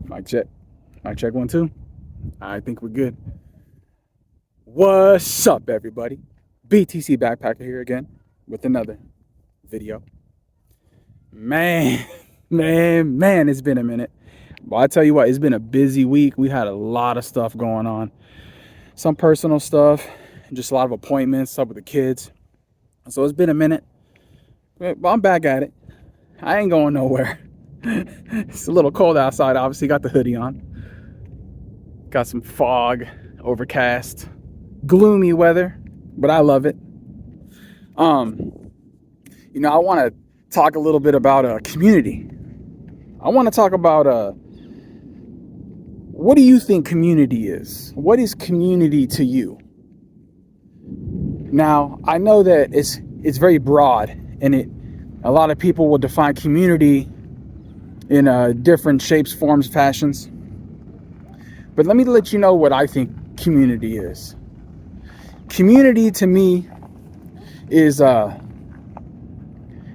Mic check. Mic check 1, 2. I think we're good. What's up, everybody? BTC Backpacker here again with another video. Man, it's been a minute. Well, I tell you what, it's been a busy week. We had a lot of stuff going on. Some personal stuff, just a lot of appointments, stuff with the kids. So it's been a minute. But I'm back at it. I ain't going nowhere. It's a little cold outside, obviously. Got the hoodie on. Got some fog, overcast, gloomy weather, but I love it. I want to talk a little bit about community. I want to talk about what do you think community is? What is community to you? Now, I know that it's very broad, and a lot of people will define community in different shapes, forms, fashions. But let me let you know what I think community is. Community to me is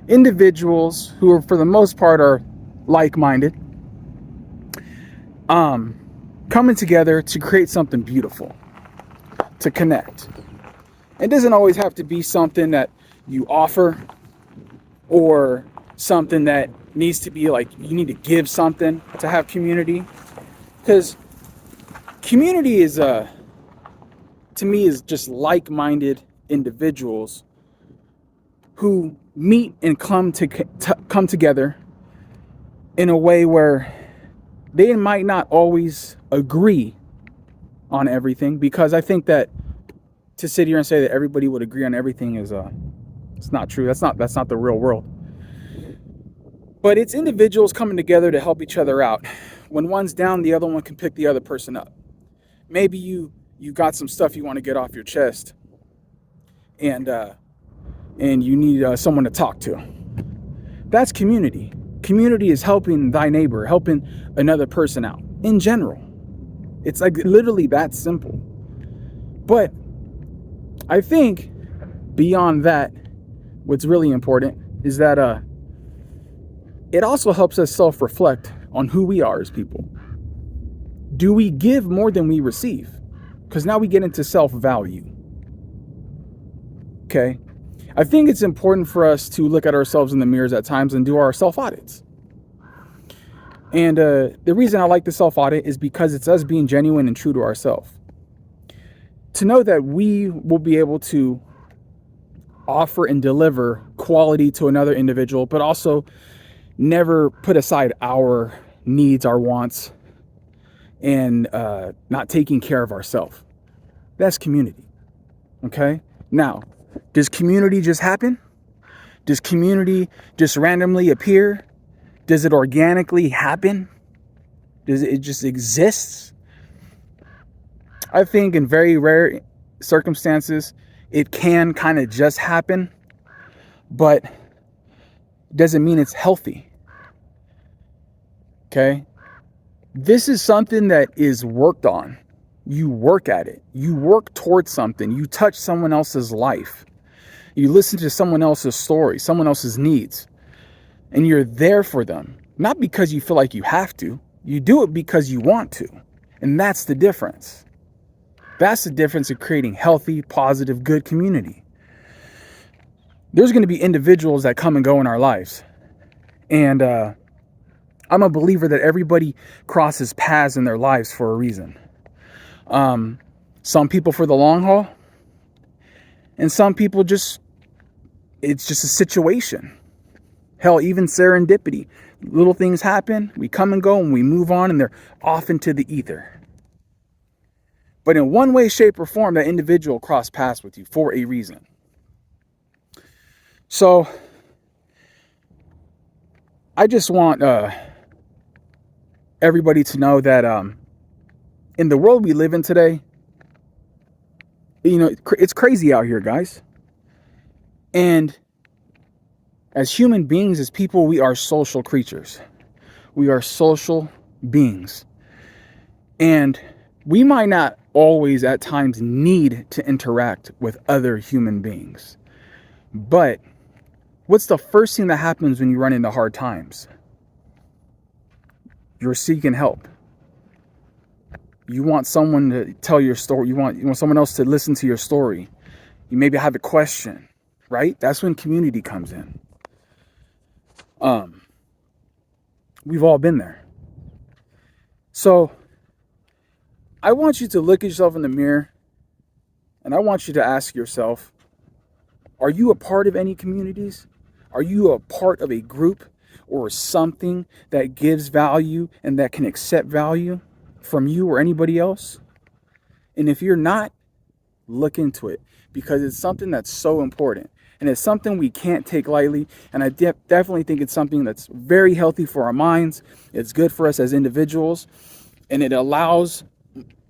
individuals who are, for the most part, are like-minded, coming together to create something beautiful, to connect. It doesn't always have to be something that you offer or something that needs to be like you need to give something to have community, because community is to me is just like-minded individuals who meet and come together in a way where they might not always agree on everything, because I think that to sit here and say that everybody would agree on everything is it's not true. That's not the real world. But it's individuals coming together to help each other out. When one's down, the other one can pick the other person up. Maybe you got some stuff you want to get off your chest, and you need someone to talk to. That's community. Community is helping thy neighbor, helping another person out in general. It's like literally that simple. But I think beyond that, what's really important is that it also helps us self-reflect on who we are as people. Do we give more than we receive? Because now we get into self-value. Okay? I think it's important for us to look at ourselves in the mirrors at times and do our self-audits. And the reason I like the self-audit is because it's us being genuine and true to ourselves. To know that we will be able to offer and deliver quality to another individual, but also never put aside our needs, our wants, and not taking care of ourselves. That's community. Okay? Now, does community just happen? Does community just randomly appear? Does it organically happen? Does it just exist? I think in very rare circumstances, it can kind of just happen, but doesn't mean it's healthy. Okay? This is something that is worked on. You work at it. You work towards something. You touch someone else's life. You listen to someone else's story, someone else's needs, and you're there for them. Not because you feel like you have to. You do it because you want to. And that's the difference. That's the difference in creating healthy, positive, good community. There's going to be individuals that come and go in our lives. And I'm a believer that everybody crosses paths in their lives for a reason. Some people for the long haul, and some people it's just a situation. Hell, even serendipity. Little things happen, we come and go, and we move on, and they're off into the ether. But in one way, shape, or form, that individual crossed paths with you for a reason. So, I just want everybody to know that in the world we live in today, it's crazy out here, guys. And as human beings, as people, we are social creatures. We are social beings. And we might not always at times need to interact with other human beings. But what's the first thing that happens when you run into hard times? You're seeking help. You want someone to tell your story. You want someone else to listen to your story. You maybe have a question, right? That's when community comes in. We've all been there. So I want you to look at yourself in the mirror, and I want you to ask yourself, are you a part of any communities? Are you a part of a group or something that gives value and that can accept value from you or anybody else? And if you're not, look into it, because it's something that's so important. And it's something we can't take lightly. And I definitely think it's something that's very healthy for our minds. It's good for us as individuals. And it allows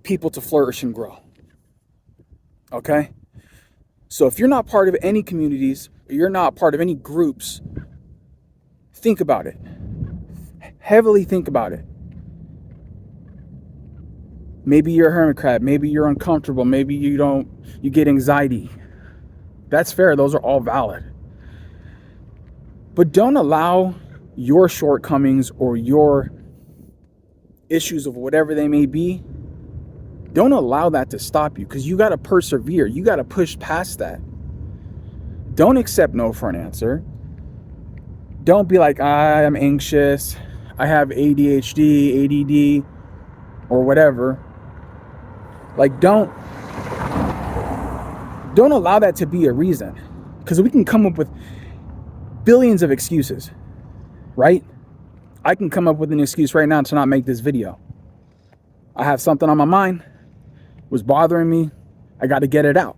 people to flourish and grow. Okay? So if you're not part of any communities, or you're not part of any groups, think about it. Heavily think about it. Maybe you're a hermit crab. Maybe you're uncomfortable. Maybe you get anxiety. That's fair. Those are all valid. But don't allow your shortcomings or your issues of whatever they may be, don't allow that to stop you, because you got to persevere. You got to push past that. Don't accept no for an answer. Don't be like, I'm anxious, I have ADHD, ADD, or whatever. Like, don't allow that to be a reason, because we can come up with billions of excuses, right? I can come up with an excuse right now to not make this video. I have something on my mind, was bothering me, I got to get it out.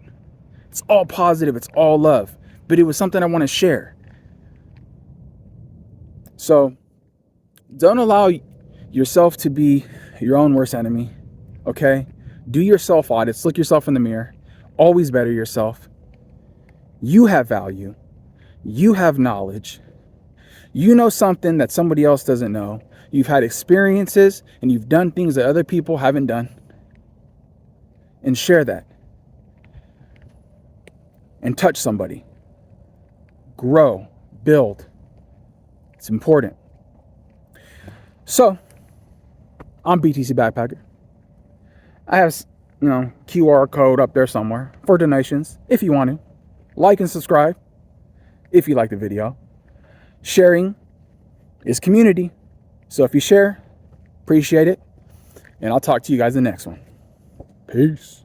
It's all positive, it's all love, but it was something I want to share. So don't allow yourself to be your own worst enemy, okay? Do your self audits, look yourself in the mirror, always better yourself. You have value, you have knowledge, you know something that somebody else doesn't know. You've had experiences and you've done things that other people haven't done. And share that. And touch somebody. Grow, build. It's important. So, I'm BTC Backpacker. I have, QR code up there somewhere for donations if you want to. Like and subscribe if you like the video. Sharing is community. So if you share, appreciate it. And I'll talk to you guys in the next one. Peace.